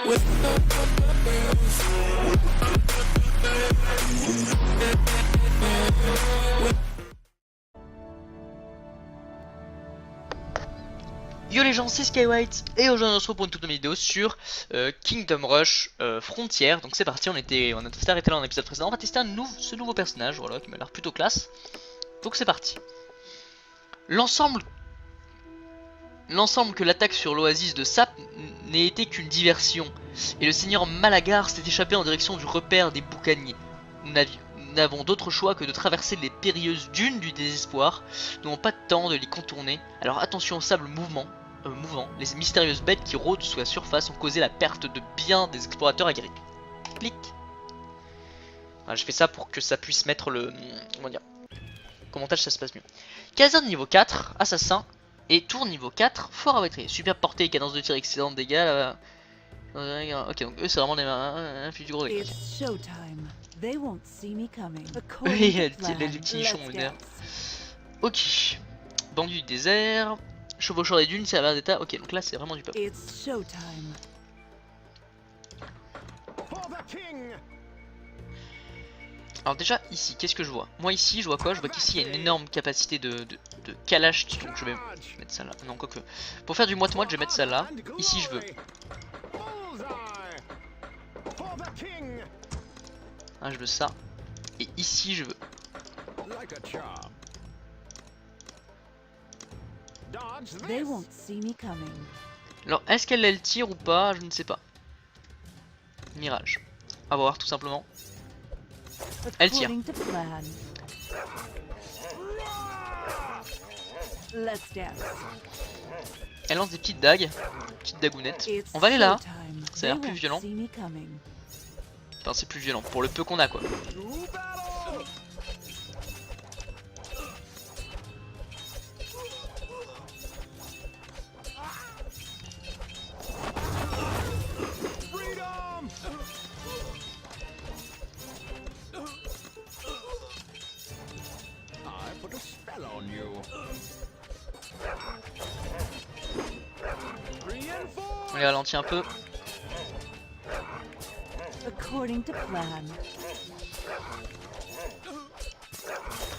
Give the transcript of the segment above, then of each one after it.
Yo les gens, c'est Skywhite et aujourd'hui on se retrouve pour une toute nouvelle vidéo sur Kingdom Rush Frontier. Donc c'est parti, on a testé arrêté là dans l'épisode précédent. On va tester ce nouveau personnage, voilà, qui m'a l'air plutôt classe. Donc c'est parti. L'ensemble que l'attaque sur l'oasis de Sap n'ait été qu'une diversion, et le seigneur Malagar s'est échappé en direction du repère des boucaniers. Nous n'avons d'autre choix que de traverser les périlleuses dunes du désespoir. Nous n'avons pas de temps de les contourner, alors attention au sable mouvant. Les mystérieuses bêtes qui rôdent sous la surface ont causé la perte de bien des explorateurs aguerris. Clic. Voilà, je fais ça pour que ça puisse mettre le... comment dire, commentage, ça se passe mieux. Caserne niveau 4, assassin. Et tour niveau 4, fort à batterie. Superbe portée, cadence de tir, excellent de dégâts. Ok, donc eux c'est vraiment des puis du gros dégâts. Oui, les petits nichons lunaires. Ok. Bandu du désert. Chevaucheur des dunes, c'est la d'état. Ok, donc là c'est vraiment du peuple. Alors déjà ici, qu'est-ce que je vois? Moi ici je vois quoi? Je vois qu'ici il y a une énorme capacité de calage, donc je vais mettre ça là. Non, quoique. Pour faire du moite-moite, je vais mettre ça là. Ici je veux. Ah, je veux ça. Et ici je veux. Alors est-ce qu'elle le tire ou pas? Je ne sais pas. Mirage. À voir tout simplement. Elle tire. Elle lance des petites dagues. Petites dagounettes. On va aller là. Ça a l'air plus violent. Enfin c'est plus violent. Pour le peu qu'on a quoi. On les ralentit un peu.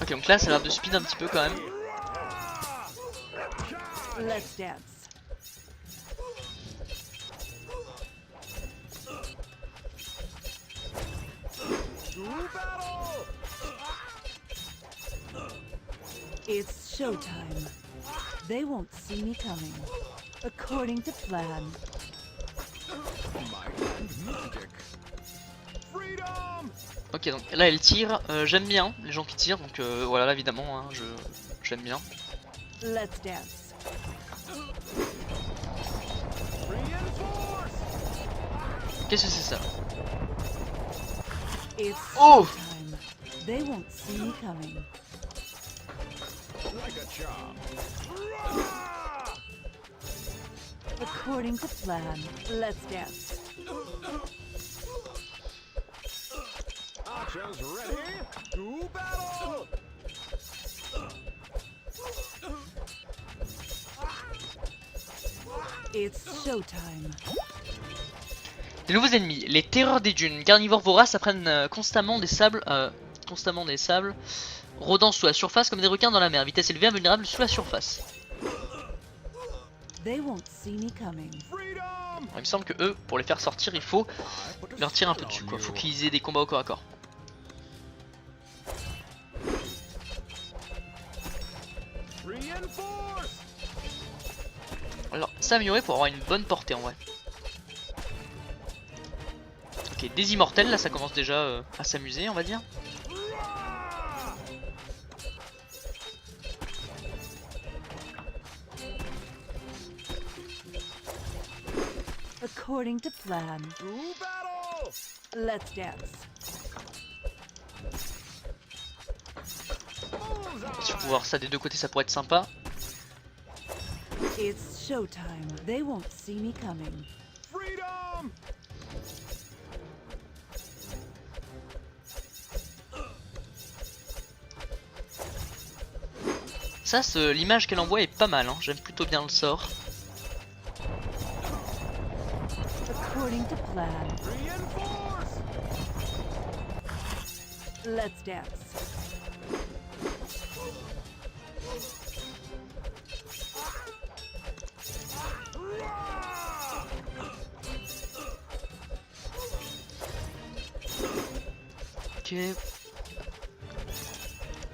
Ok, donc là ça a l'air de speed un petit peu quand même. It's showtime. They won't see me coming. According to plan. Ok, donc là elle tire. J'aime bien les gens qui tirent, donc voilà, là, évidemment, hein, j'aime bien. Let's dance. Qu'est-ce que c'est ça? Oh! They won't see me coming. According to plan, let's dance. Archers ready to battle. It's showtime. Les nouveaux ennemis, les terreurs des dunes, carnivores voraces apprennent constamment des sables, rôdant sous la surface comme des requins dans la mer, vitesse élevée, invulnérable sous la surface. Alors, il me semble que eux, pour les faire sortir, il faut leur tirer un peu dessus, quoi. Faut qu'ils aient des combats au corps à corps. Alors, s'améliorer pour avoir une bonne portée en vrai. Ok, des immortels, là ça commence déjà à s'amuser, on va dire. According to plan. Let's dance. Si je peux voir ça des deux côtés, ça pourrait être sympa. It's showtime. They won't see me coming. Freedom! Ça, l'image qu'elle envoie est pas mal, hein. J'aime plutôt bien le sort. According to plan. Let's dance. Ok.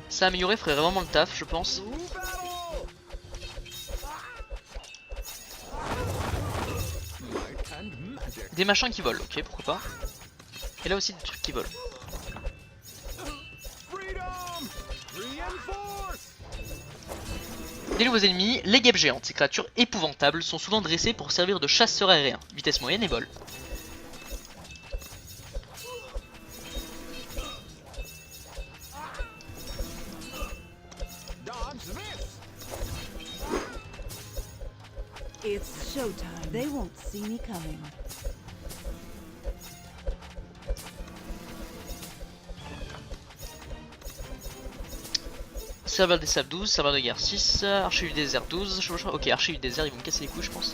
Ça améliorer ferait vraiment le taf, je pense. Des machins qui volent, ok, pourquoi pas. Et là aussi des trucs qui volent. Des nouveaux ennemis, les guêpes géantes. Ces créatures épouvantables sont souvent dressées pour servir de chasseurs aériens. Vitesse moyenne et vol. It's showtime. They won't see me coming. Serveur des sables 12, serveur de guerre 6, archer du désert 12. Ok, archer du désert, ils vont me casser les couilles, je pense.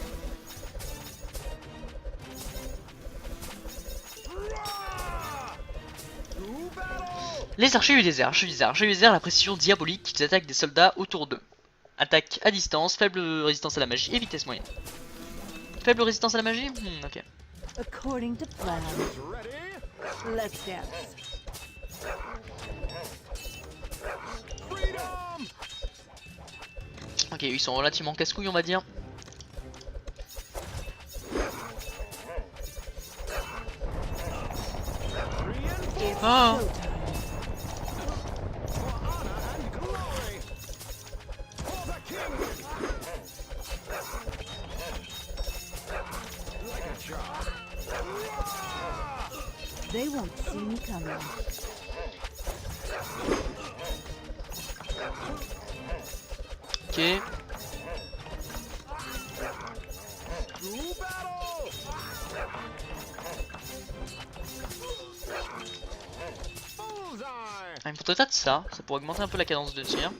Les archers du désert, la précision diabolique qui attaquent des soldats autour d'eux. Attaque à distance, faible résistance à la magie et vitesse moyenne. Faible résistance à la magie? Ok. According to plan. Let's dance. Ok, ils sont relativement casse-couilles, on va dire. Ah. They won't see me coming. Ok. Ah, il me faudrait peut-être ça pourrait augmenter un peu la cadence de tir.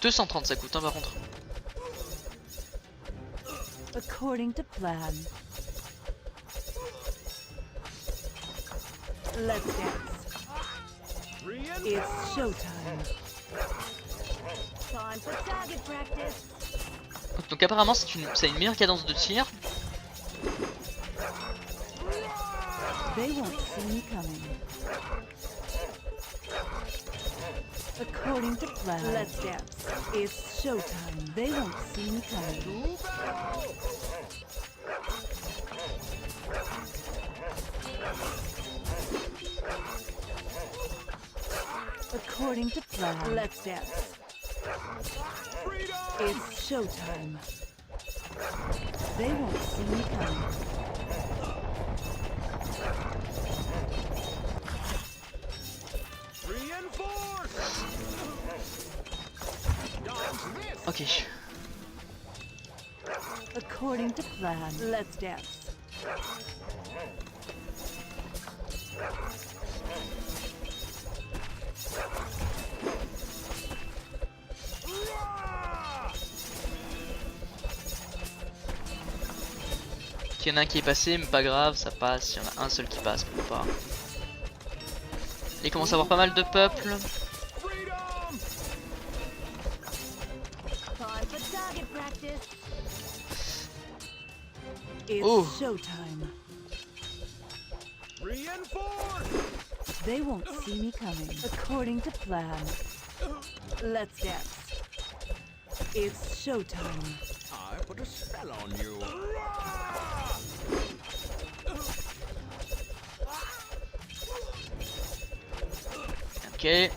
« 230 ça coûte hein, par contre. According to plan. Let's dance. It's showtime. Time for target practice. Donc apparemment ça a une meilleure cadence de tir. They won't see me coming. According to plan. Let's dance. It's showtime. They won't see me coming. According to plan. Let's dance. It's showtime. They won't see me coming. Ok. According to plan. Let's dance. Il y en a un qui est passé, mais pas grave, ça passe. Il y en a un seul qui passe, pourquoi pas. Il commence à avoir pas mal de peuple. It's showtime. They won't see me coming. According to plan. Let's dance. It's showtime. I put a spell on you. Ok.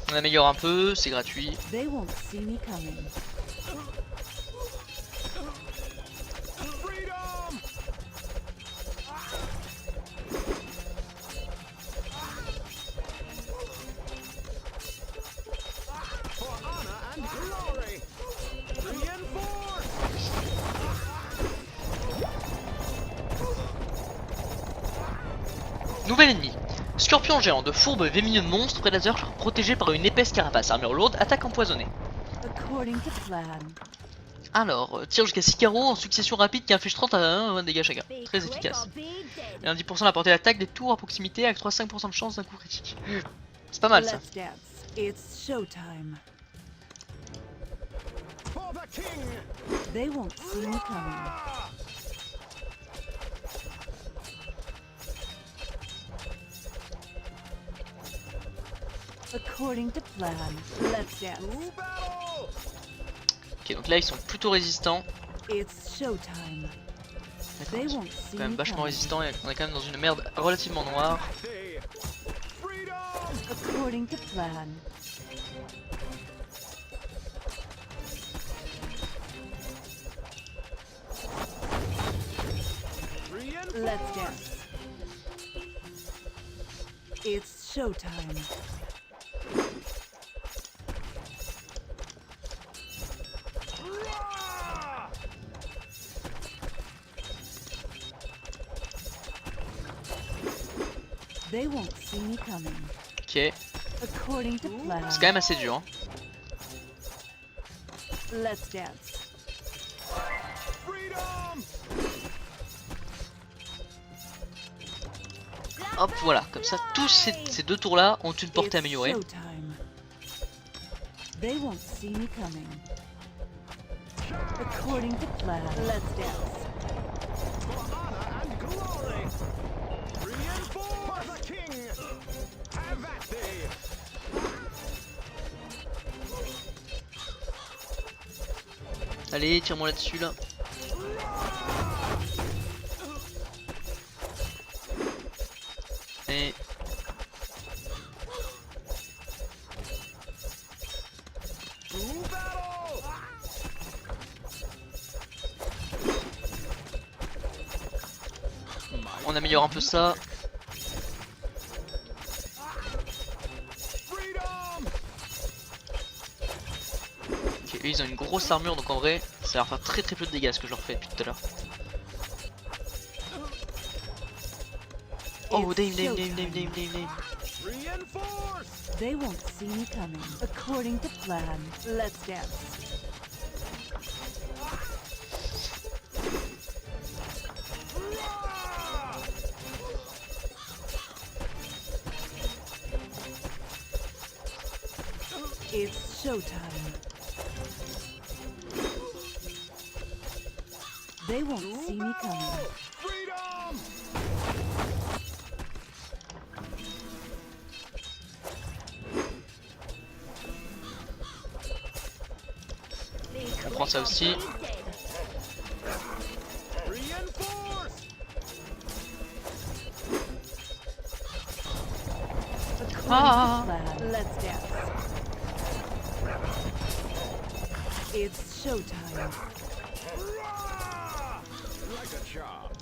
On améliore un peu, c'est gratuit. They won't see me coming. Nouvel ennemi. Scorpion géant de fourbe vémineux monstre prédateur protégé par une épaisse carapace, armure lourde, attaque empoisonnée. According to plan. Alors, tire jusqu'à 6 carreaux en succession rapide qui inflige 30 à 20 dégâts chacun. Très efficace. Et un 10% de la portée d'attaque des tours à proximité avec 3-5% de chance d'un coup critique. C'est pas mal ça. Let's dance. It's showtime. For the king! They won't see me coming. According to plan. Let's dance. To battle! Ok, donc là ils sont plutôt résistants. It's showtime. They D'accord. won't see Quand même me vachement coming. résistants et on est quand même dans une merde relativement noire. Hey! Freedom! According to plan. Let's dance. It's showtime. Rah! They won't see me coming. Ok, According to plan. c'est quand même assez dur. Hein. Let's dance. Freedom! Hop, voilà, comme ça, tous ces deux tours là ont une portée It's améliorée. showtime. They won't see me coming. According to plan. Let's dance. For honor and glory! Reinforce the king! Have at thee! Allez, tire-moi là-dessus là. Et... To battle! on améliore un peu ça. Freedom! Ok, eux ils ont une grosse armure donc en vrai ça va leur faire très peu de dégâts ce que je leur fais depuis tout à l'heure. Oh It's Dame. Reinforce! They won't see me coming. According to plan. Let's dance. Rah! It's showtime. They won't see me coming. Freedom! On prend ça aussi. Reinforce! According Ah. to plan. Let's dance. It's showtime. Rah! Like a charm.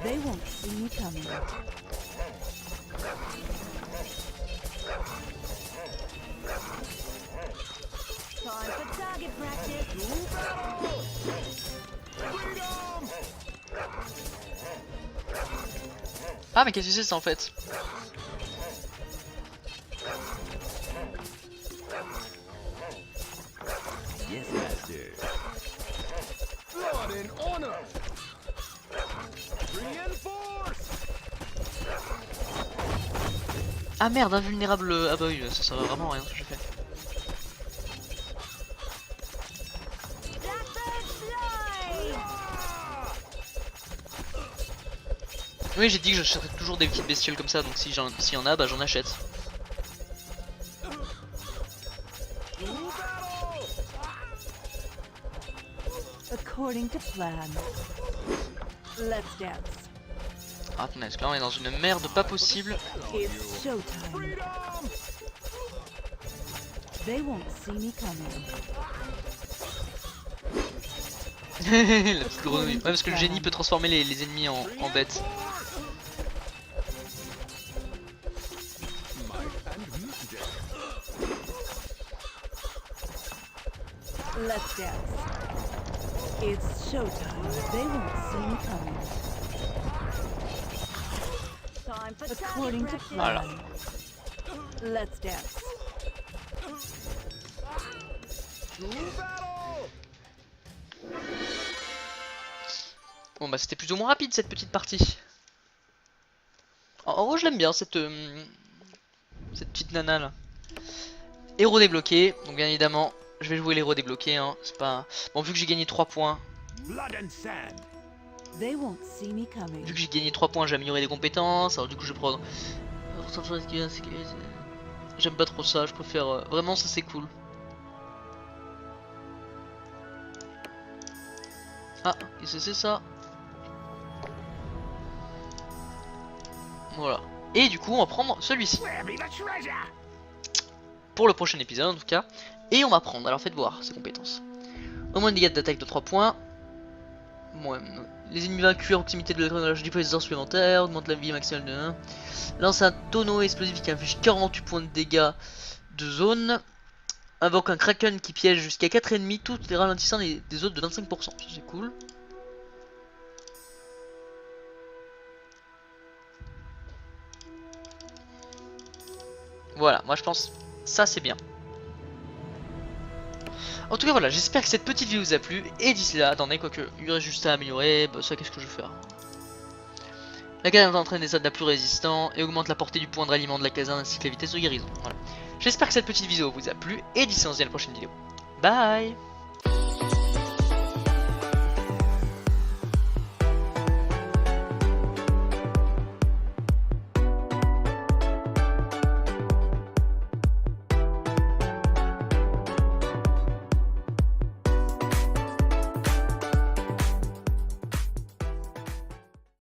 They won't see me coming. Time for target practice. To battle! Freedom! Ah mais qu'est-ce que c'est ça en fait? Yes, master. Blood and honor. Reinforce. Ah merde, invulnérable. Ah bah oui, ça sert vraiment à rien ce que j'ai fait. Oui, j'ai dit que j'achèterais toujours des petites bestioles comme ça, donc s'il y en a, bah j'en achète. To battle. According to plan. Let's dance. Ah, attendez, parce que là on est dans une merde pas possible. It's showtime. Freedom. They won't see me coming. La petite grenouille. Ouais, parce que le génie peut transformer les ennemis en bêtes. Might and magic. Let's dance. It's showtime. They won't see me coming. Time for according to plan. Voilà. Let's dance. To battle! Bon bah c'était plus ou moins rapide cette petite partie. En gros je l'aime bien cette petite nana là. Héros débloqué, donc bien évidemment je vais jouer l'héros débloqué hein. C'est pas. Bon vu que j'ai gagné 3 points. Blood and sand. They won't see me coming. Vu que j'ai gagné 3 points, j'ai amélioré des compétences. Alors du coup je vais prendre. J'aime pas trop ça, je préfère. Vraiment ça c'est cool. Ah, qu'est-ce que c'est ça? Voilà. Et du coup on va prendre celui-ci. Where be the treasure? Pour le prochain épisode en tout cas. Et on va prendre, alors faites voir ses compétences. Au moins de dégâts d'attaque de 3 points. Bon, les ennemis vaincus à proximité de l'écran du des heures supplémentaires, augmente la vie maximale de 1. Lance un tonneau explosif qui inflige 48 points de dégâts de zone. Invoque un kraken qui piège jusqu'à 4 ennemis, tout les ralentissant des autres de 25%. Ça c'est cool. Voilà, moi je pense ça c'est bien. En tout cas voilà, j'espère que cette petite vidéo vous a plu. Et d'ici là, attendez, quoique il y aurait juste à améliorer, bah ça qu'est-ce que je vais faire. La caserne entraîne des soldats plus résistants et augmente la portée du point de ralliement de la caserne ainsi que la vitesse de guérison. Voilà. J'espère que cette petite vidéo vous a plu et d'ici on se dit à la prochaine vidéo. Bye.